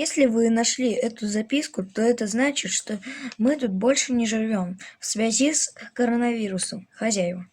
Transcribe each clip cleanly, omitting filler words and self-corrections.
Если вы нашли эту записку, то это значит, что мы тут больше не живем в связи с коронавирусом. Хозяева.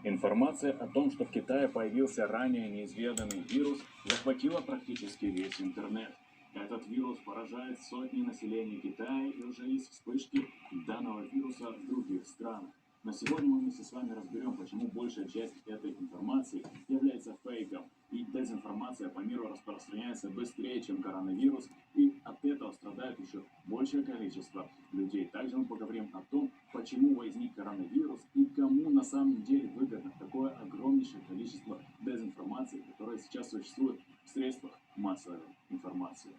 Информация о том, что в Китае появился ранее неизведанный вирус, захватила практически весь интернет. Этот вирус поражает сотни населения Китая, и уже есть вспышки данного вируса в других странах. Но сегодня мы вместе с вами разберем, почему большая часть этой информации является фейком. И дезинформация по миру распространяется быстрее, чем коронавирус, и от этого страдает еще большее количество людей. Также мы поговорим о том, почему возник коронавирус и кому на самом деле выгодно такое огромнейшее количество дезинформации, которое сейчас существует в средствах массовой информации.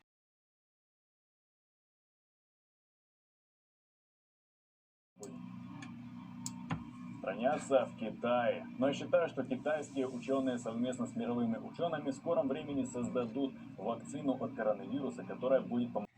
Хранятся в Китае. Но я считаю, что китайские ученые совместно с мировыми учеными в скором времени создадут вакцину от коронавируса, которая будет помогать